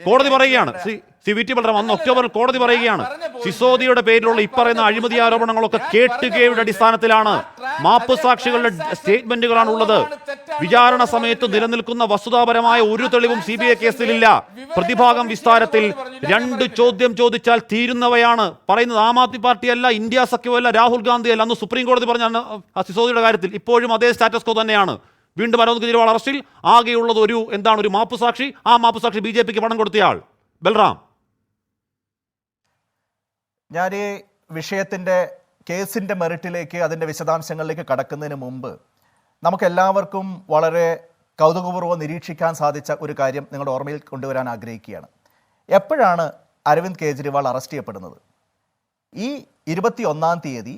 കോടതി പറയുകയാണ്. Shri V T Balram അന്ന് ഒക്ടോബറിൽ കോടതി പറയുകയാണ്, സിസോദിയുടെ പേരിലുള്ള ഇപ്പറയുന്ന അഴിമതി ആരോപണങ്ങളൊക്കെ കേട്ടുകേയുടെ അടിസ്ഥാനത്തിലാണ്, മാപ്പ് സാക്ഷികളുടെ സ്റ്റേറ്റ്മെന്റുകളാണ് ഉള്ളത്. വിചാരണ സമയത്ത് നിലനിൽക്കുന്ന വസ്തുതാപരമായ ഒരു തെളിവും CBI കേസിലില്ല. പ്രതിഭാഗം വിസ്താരത്തിൽ 2 ചോദ്യം ചോദിച്ചാൽ തീരുന്നവയാണ് പറയുന്നത്. ആം ആദ്മി പാർട്ടിയല്ല, ഇന്ത്യ സഖ്യമല്ല, രാഹുൽ ഗാന്ധിയല്ല. അന്ന് സുപ്രീം കോടതി പറഞ്ഞ സിസോദിയുടെ കാര്യത്തിൽ ഇപ്പോഴും അതേ സ്റ്റാറ്റസ് കോ തന്നെയാണ്. വീണ്ടും അരവിന്ദ് കെജ്രിവാൾ അറസ്റ്റിൽ. ആകെയുള്ളത് ഒരു മാപ്പ് സാക്ഷി. ആ മാപ്പ് സാക്ഷി BJPക്ക് പണം കൊടുത്തയാൾ. ബൽറാം, ഞാൻ ഈ വിഷയത്തിൻ്റെ കേസിൻ്റെ മെറിറ്റിലേക്ക്, അതിൻ്റെ വിശദാംശങ്ങളിലേക്ക് കടക്കുന്നതിന് മുമ്പ് നമുക്കെല്ലാവർക്കും വളരെ കൗതുകപൂർവ്വം നിരീക്ഷിക്കാൻ സാധിച്ച ഒരു കാര്യം നിങ്ങളുടെ ഓർമ്മയിൽ കൊണ്ടുവരാൻ ആഗ്രഹിക്കുകയാണ്. എപ്പോഴാണ് അരവിന്ദ് കെജ്രിവാൾ അറസ്റ്റ് ചെയ്യപ്പെടുന്നത്? ഈ 21-ാം തീയതി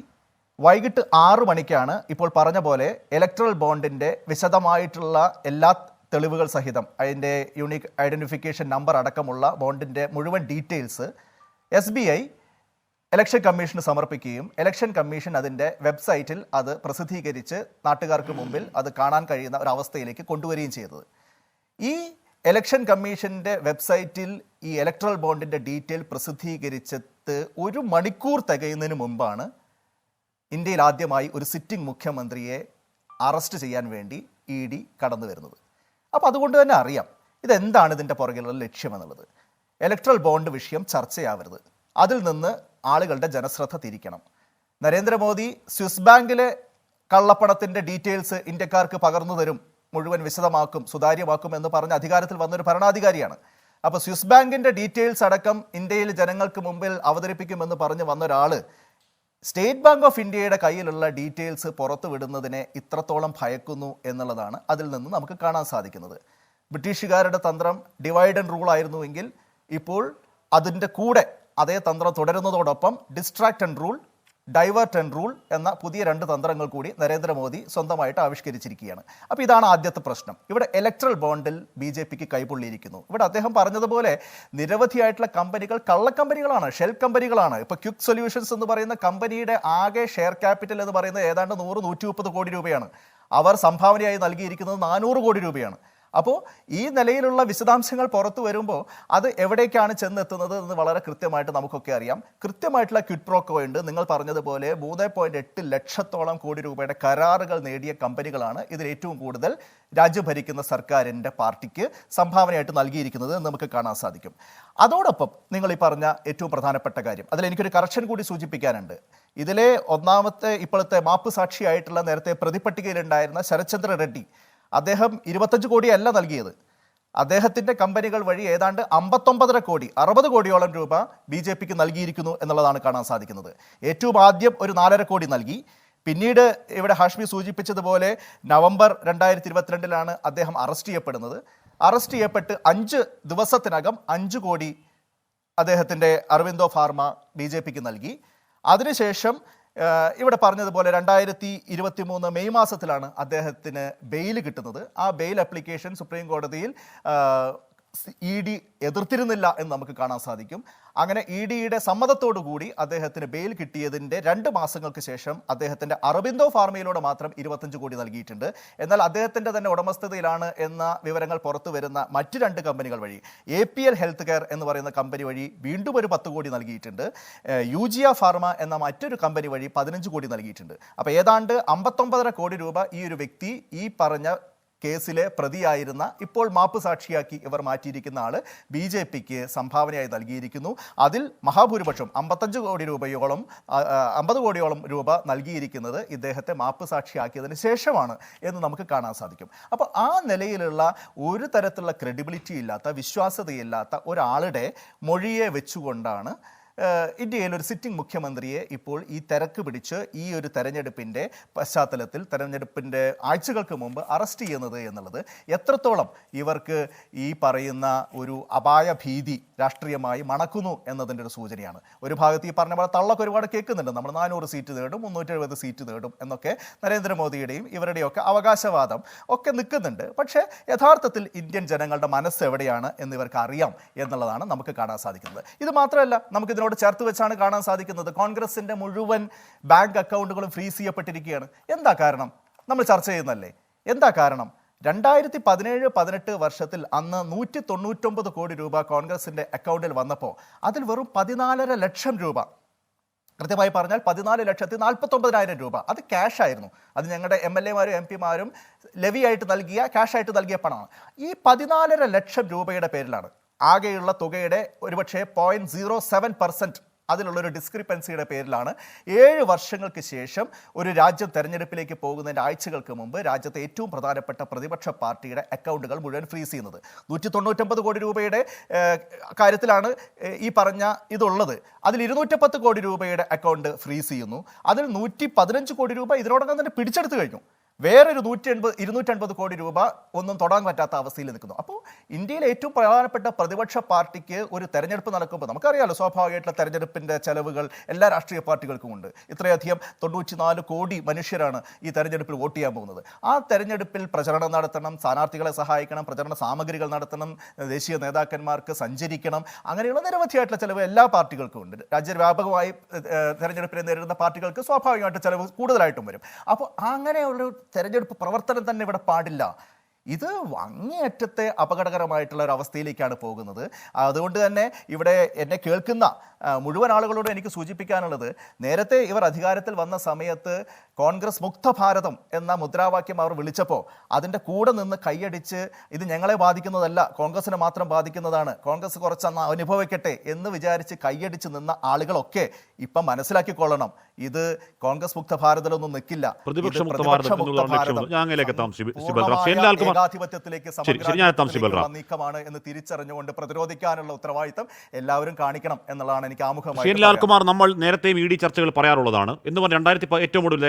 വൈകിട്ട് 6 മണിക്കാണ് ഇപ്പോൾ പറഞ്ഞ പോലെ ഇലക്ട്രൽ ബോണ്ടിൻ്റെ വിശദമായിട്ടുള്ള എല്ലാ തെളിവുകൾ സഹിതം അതിൻ്റെ യൂണിക് ഐഡൻറ്റിഫിക്കേഷൻ നമ്പർ അടക്കമുള്ള ബോണ്ടിൻ്റെ മുഴുവൻ ഡീറ്റെയിൽസ് SBI ഇലക്ഷൻ കമ്മീഷന് സമർപ്പിക്കുകയും ഇലക്ഷൻ കമ്മീഷൻ അതിൻ്റെ വെബ്സൈറ്റിൽ അത് പ്രസിദ്ധീകരിച്ച് നാട്ടുകാർക്ക് മുമ്പിൽ അത് കാണാൻ കഴിയുന്ന ഒരവസ്ഥയിലേക്ക് കൊണ്ടുവരികയും ചെയ്തത്. ഈ ഇലക്ഷൻ കമ്മീഷൻ്റെ വെബ്സൈറ്റിൽ ഈ ഇലക്ട്രൽ ബോണ്ടിൻ്റെ ഡീറ്റെയിൽ പ്രസിദ്ധീകരിച്ചിട്ട് 1 മണിക്കൂർ തികയുന്നതിന് മുമ്പാണ് ഇന്ത്യയിൽ ആദ്യമായി ഒരു സിറ്റിംഗ് മുഖ്യമന്ത്രിയെ അറസ്റ്റ് ചെയ്യാൻ വേണ്ടി ED കടന്നു വരുന്നത്. അപ്പോൾ അതുകൊണ്ട് തന്നെ അറിയാം ഇതെന്താണ് ഇതിൻ്റെ പുറകിലുള്ള ലക്ഷ്യമെന്നുള്ളത്. ഇലക്ട്രൽ ബോണ്ട് വിഷയം ചർച്ചയാവരുത്, അതിൽ നിന്ന് ആളുകളുടെ ജനശ്രദ്ധ തിരിക്കണം. നരേന്ദ്രമോദി സ്വിസ് ബാങ്കിലെ കള്ളപ്പണത്തിൻ്റെ ഡീറ്റെയിൽസ് ഇന്ത്യക്കാർക്ക് പകർന്നു തരും, മുഴുവൻ വിശദമാക്കും, സുതാര്യമാക്കും എന്ന് പറഞ്ഞ് അധികാരത്തിൽ വന്നൊരു ഭരണാധികാരിയാണ്. അപ്പോൾ സ്വിസ് ബാങ്കിൻ്റെ ഡീറ്റെയിൽസ് അടക്കം ഇന്ത്യയിൽ ജനങ്ങൾക്ക് മുമ്പിൽ അവതരിപ്പിക്കുമെന്ന് പറഞ്ഞ് വന്ന ഒരാൾ സ്റ്റേറ്റ് ബാങ്ക് ഓഫ് ഇന്ത്യയുടെ കയ്യിലുള്ള ഡീറ്റെയിൽസ് പുറത്തു വിടുന്നതിനെ ഇത്രത്തോളം ഭയക്കുന്നു എന്നുള്ളതാണ് അതിൽ നിന്ന് നമുക്ക് കാണാൻ സാധിക്കുന്നത്. ബ്രിട്ടീഷുകാരുടെ തന്ത്രം ഡിവൈഡ് ആൻഡ് റൂൾ ആയിരുന്നുവെങ്കിൽ ഇപ്പോൾ അതിൻ്റെ കൂടെ അതേ തന്ത്രം തുടരുന്നതോടൊപ്പം distract and rule, divert and rule എന്ന പുതിയ 2 തന്ത്രങ്ങൾ കൂടി നരേന്ദ്രമോദി സ്വന്തമായിട്ട് ആവിഷ്കരിച്ചിരിക്കുകയാണ്. അപ്പോൾ ഇതാണ് ആദ്യത്തെ പ്രശ്നം. ഇവിടെ ഇലക്ട്രൽ ബോണ്ടിൽ BJPക്ക് കൈപൊള്ളിയിരിക്കുന്നു. ഇവിടെ അദ്ദേഹം പറഞ്ഞതുപോലെ നിരവധിയായിട്ടുള്ള കമ്പനികൾ കള്ളക്കമ്പനികളാണ്, ഷെൽ കമ്പനികളാണ്. ഇപ്പോൾ ക്വിക്ക് സൊല്യൂഷൻസ് എന്ന് പറയുന്ന കമ്പനിയുടെ ആകെ ഷെയർ ക്യാപിറ്റൽ എന്ന് പറയുന്നത് ഏതാണ്ട് 100-130 കോടി രൂപയാണ്. അവർ സംഭാവനയായി നൽകിയിരിക്കുന്നത് 400 കോടി രൂപയാണ്. അപ്പോൾ ഈ നിലയിലുള്ള വിശദാംശങ്ങൾ പുറത്തു വരുമ്പോൾ അത് എവിടേക്കാണ് ചെന്നെത്തുന്നത് എന്ന് വളരെ കൃത്യമായിട്ട് നമുക്കൊക്കെ അറിയാം. കൃത്യമായിട്ടുള്ള ക്വിഡ് പ്രോക്കോ ഉണ്ട്. നിങ്ങൾ പറഞ്ഞതുപോലെ 3.8 ലക്ഷത്തോളം കോടി രൂപയുടെ കരാറുകൾ നേടിയ കമ്പനികളാണ് ഇതിൽ ഏറ്റവും കൂടുതൽ രാജ്യം ഭരിക്കുന്ന സർക്കാരിൻ്റെ പാർട്ടിക്ക് സംഭാവനയായിട്ട് നൽകിയിരിക്കുന്നത് എന്ന് നമുക്ക് കാണാൻ സാധിക്കും. അതോടൊപ്പം നിങ്ങൾ ഈ പറഞ്ഞ ഏറ്റവും പ്രധാനപ്പെട്ട കാര്യം, അതിലെനിക്കൊരു കറക്ഷൻ കൂടി സൂചിപ്പിക്കാനുണ്ട്. ഇതിലെ ഒന്നാമത്തെ ഇപ്പോഴത്തെ മാപ്പ് സാക്ഷിയായിട്ടുള്ള നേരത്തെ പ്രതിപട്ടികയിലുണ്ടായിരുന്ന ശരത്ചന്ദ്ര റെഡ്ഡി, അദ്ദേഹം 25 കോടിയല്ല നൽകിയത്. അദ്ദേഹത്തിൻ്റെ കമ്പനികൾ വഴി ഏതാണ്ട് 59.5 കോടി, 60 കോടിയോളം രൂപ BJPക്ക് നൽകിയിരിക്കുന്നു എന്നുള്ളതാണ് കാണാൻ സാധിക്കുന്നത്. ഏറ്റവും ആദ്യം ഒരു 4.5 കോടി നൽകി. പിന്നീട് ഇവിടെ ഹാഷ്മി സൂചിപ്പിച്ചതുപോലെ നവംബർ 2022 അദ്ദേഹം അറസ്റ്റ് ചെയ്യപ്പെടുന്നത്. അറസ്റ്റ് ചെയ്യപ്പെട്ട് 5 ദിവസത്തിനകം 5 കോടി അദ്ദേഹത്തിൻ്റെ അരവിന്ദോ ഫാർമ BJPക്ക് നൽകി. അതിനുശേഷം ഇവിടെ പറഞ്ഞതുപോലെ 2023 മെയ് മാസത്തിലാണ് അദ്ദേഹത്തിന് ബെയിൽ കിട്ടുന്നത്. ആ ബെയിൽ ആപ്ലിക്കേഷൻ സുപ്രീം കോടതിയിൽ ED എതിർത്തിരുന്നില്ല എന്ന് നമുക്ക് കാണാൻ സാധിക്കും. അങ്ങനെ EDയുടെ സമ്മതത്തോടുകൂടി അദ്ദേഹത്തിന് ബെയിൽ കിട്ടിയതിൻ്റെ 2 മാസങ്ങൾക്ക് ശേഷം അദ്ദേഹത്തിൻ്റെ അരബിന്ദോ ഫാർമയിലൂടെ മാത്രം 25 കോടി നൽകിയിട്ടുണ്ട്. എന്നാൽ അദ്ദേഹത്തിൻ്റെ തന്നെ ഉടമസ്ഥതയിലാണ് എന്ന വിവരങ്ങൾ പുറത്തു വരുന്ന മറ്റ് 2 കമ്പനികൾ വഴി, APL ഹെൽത്ത് കെയർ എന്ന് പറയുന്ന കമ്പനി വഴി വീണ്ടും ഒരു 10 കോടി നൽകിയിട്ടുണ്ട്. യൂജിയ ഫാർമ എന്ന മറ്റൊരു കമ്പനി വഴി 15 കോടി നൽകിയിട്ടുണ്ട്. അപ്പോൾ ഏതാണ്ട് 59.5 കോടി രൂപ ഈ ഒരു വ്യക്തി, ഈ പറഞ്ഞ കേസിലെ പ്രതിയായിരുന്ന, ഇപ്പോൾ മാപ്പ് സാക്ഷിയാക്കി ഇവർ മാറ്റിയിരിക്കുന്ന ആൾ BJPക്ക് സംഭാവനയായി നൽകിയിരിക്കുന്നു. അതിൽ മഹാഭൂരിപക്ഷം 50 കോടിയോളം രൂപ നൽകിയിരിക്കുന്നത് ഇദ്ദേഹത്തെ മാപ്പ് സാക്ഷിയാക്കിയതിന് ശേഷമാണ് എന്ന് നമുക്ക് കാണാൻ സാധിക്കും. അപ്പോൾ ആ നിലയിലുള്ള ഒരു തരത്തിലുള്ള ക്രെഡിബിലിറ്റി ഇല്ലാത്ത, വിശ്വാസ്യതയില്ലാത്ത ഒരാളുടെ മൊഴിയെ വെച്ചുകൊണ്ടാണ് ഇന്ത്യയിൽ ഒരു സിറ്റിംഗ് മുഖ്യമന്ത്രിയെ ഇപ്പോൾ ഈ തിരക്ക് പിടിച്ച് ഈ ഒരു തെരഞ്ഞെടുപ്പിൻ്റെ പശ്ചാത്തലത്തിൽ, തെരഞ്ഞെടുപ്പിൻ്റെ ആഴ്ചകൾക്ക് മുമ്പ് അറസ്റ്റ് ചെയ്യുന്നത് എന്നുള്ളത് എത്രത്തോളം ഇവർക്ക് ഈ പറയുന്ന ഒരു അപായ ഭീതി രാഷ്ട്രീയമായി മണക്കുന്നു എന്നതിൻ്റെ ഒരു സൂചനയാണ്. ഒരു ഭാഗത്ത് ഈ പറഞ്ഞ പോലെ തള്ളൊക്കെ ഒരുപാട് കേൾക്കുന്നുണ്ട്. നമ്മൾ 400 സീറ്റ് നേടും, 370 സീറ്റ് നേടും എന്നൊക്കെ നരേന്ദ്രമോദിയുടെയും ഇവരുടെയൊക്കെ അവകാശവാദം ഒക്കെ നിൽക്കുന്നുണ്ട്. പക്ഷേ യഥാർത്ഥത്തിൽ ഇന്ത്യൻ ജനങ്ങളുടെ മനസ്സ് എവിടെയാണ് എന്ന് ഇവർക്ക് അറിയാം എന്നുള്ളതാണ് നമുക്ക് കാണാൻ സാധിക്കുന്നത്. ഇത് മാത്രമല്ല, നമുക്ക് ഇതിനോട് ചേർത്ത് വെച്ചാണ് കാണാൻ സാധിക്കുന്നത് കോൺഗ്രസിൻ്റെ മുഴുവൻ ബാങ്ക് അക്കൗണ്ടുകളും ഫ്രീസ് ചെയ്യപ്പെട്ടിരിക്കുകയാണ്. എന്താ കാരണം? നമ്മൾ ചർച്ച ചെയ്യുന്നല്ലേ, എന്താ കാരണം? 2017-18 വർഷത്തിൽ അന്ന് 199 കോടി രൂപ കോൺഗ്രസിന്റെ അക്കൗണ്ടിൽ വന്നപ്പോൾ അതിൽ വെറും 14.5 ലക്ഷം രൂപ, കൃത്യമായി പറഞ്ഞാൽ 14,49,000 രൂപ അത് ക്യാഷ് ആയിരുന്നു. അത് ഞങ്ങളുടെ MLA-മാരും MP-മാരും ലെവിയായിട്ട് നൽകിയ ക്യാഷായിട്ട് നൽകിയ പണമാണ്. ഈ 14.5 ലക്ഷം രൂപയുടെ പേരിലാണ് ആകെയുള്ള തുകയുടെ ഒരുപക്ഷെ 0.07% അതിലുള്ളൊരു ഡിസ്ക്രിപ്പൻസിയുടെ പേരിലാണ് 7 വർഷങ്ങൾക്ക് ശേഷം ഒരു രാജ്യം തെരഞ്ഞെടുപ്പിലേക്ക് പോകുന്നതിൻ്റെ ആഴ്ചകൾക്ക് മുമ്പ് രാജ്യത്തെ ഏറ്റവും പ്രധാനപ്പെട്ട പ്രതിപക്ഷ പാർട്ടിയുടെ അക്കൗണ്ടുകൾ മുഴുവൻ ഫ്രീസ് ചെയ്യുന്നത്. 199 കോടി രൂപയുടെ കാര്യത്തിലാണ് ഈ പറഞ്ഞ ഇതുള്ളത്. അതിൽ 210 കോടി രൂപയുടെ അക്കൗണ്ട് ഫ്രീസ് ചെയ്യുന്നു. അതിൽ 115 കോടി രൂപ ഇതിനോടകം തന്നെ പിടിച്ചെടുത്ത് കഴിഞ്ഞു. വേറൊരു 250 കോടി രൂപ ഒന്നും തൊടാൻ പറ്റാത്ത അവസ്ഥയിൽ നിൽക്കുന്നു. അപ്പോൾ ഇന്ത്യയിലെ ഏറ്റവും പ്രധാനപ്പെട്ട പ്രതിപക്ഷ പാർട്ടിക്ക് ഒരു തെരഞ്ഞെടുപ്പ് നടക്കുമ്പോൾ നമുക്കറിയാലോ, സ്വാഭാവികമായിട്ടുള്ള തെരഞ്ഞെടുപ്പിൻ്റെ ചെലവുകൾ എല്ലാ രാഷ്ട്രീയ പാർട്ടികൾക്കും ഉണ്ട്. ഇത്രയധികം 94 കോടി മനുഷ്യരാണ് ഈ തെരഞ്ഞെടുപ്പിൽ വോട്ട് ചെയ്യാൻ പോകുന്നത്. ആ തെരഞ്ഞെടുപ്പിൽ പ്രചരണം നടത്തണം, സ്ഥാനാർത്ഥികളെ സഹായിക്കണം, പ്രചരണ സാമഗ്രികൾ നടത്തണം, ദേശീയ നേതാക്കന്മാർക്ക് സഞ്ചരിക്കണം, അങ്ങനെയുള്ള നിരവധിയായിട്ടുള്ള ചെലവ് എല്ലാ പാർട്ടികൾക്കും ഉണ്ട്. രാജ്യവ്യാപകമായി തെരഞ്ഞെടുപ്പിനെ നേരിടുന്ന പാർട്ടികൾക്ക് സ്വാഭാവികമായിട്ട് ചെലവ് കൂടുതലായിട്ടും വരും. അപ്പോൾ അങ്ങനെയുള്ള തെരഞ്ഞെടുപ്പ് പ്രവർത്തനം തന്നെ ഇവിടെ പാടില്ല. ഇത് അങ്ങേയറ്റത്തെ അപകടകരമായിട്ടുള്ള ഒരു അവസ്ഥയിലേക്കാണ് പോകുന്നത്. അതുകൊണ്ട് തന്നെ ഇവിടെ എന്നെ കേൾക്കുന്ന മുഴുവൻ ആളുകളോട് എനിക്ക് സൂചിപ്പിക്കാനുള്ളത്, നേരത്തെ ഇവർ അധികാരത്തിൽ വന്ന സമയത്ത് കോൺഗ്രസ് മുക്ത ഭാരതം എന്ന മുദ്രാവാക്യം അവർ വിളിച്ചപ്പോൾ അതിൻ്റെ കൂടെ നിന്ന് കൈയടിച്ച് ഇത് ഞങ്ങളെ ബാധിക്കുന്നതല്ല, കോൺഗ്രസിനെ മാത്രം ബാധിക്കുന്നതാണ്, കോൺഗ്രസ് കുറച്ചൊന്ന് അനുഭവിക്കട്ടെ എന്ന് വിചാരിച്ച് കൈയടിച്ച് നിന്ന ആളുകളൊക്കെ ഇപ്പം മനസ്സിലാക്കിക്കൊള്ളണം, ഇത് കോൺഗ്രസ് മുക്ത ഭാരതത്തിലൊന്നും നിൽക്കില്ല, ഏകാധിപത്യത്തിലേക്ക് നീക്കമാണ് എന്ന് തിരിച്ചറിഞ്ഞുകൊണ്ട് പ്രതിരോധിക്കാനുള്ള ഉത്തരവാദിത്തം എല്ലാവരും കാണിക്കണം എന്നുള്ളതാണ് എനിക്ക് ആമുഖമായി. ലാൽകുമാർ, നമ്മൾ നേരത്തെ ഈ ചർച്ചകൾ പറയാറുള്ളതാണ്. എന്ന് പറഞ്ഞാൽ 2000 ഏറ്റവും കൂടുതൽ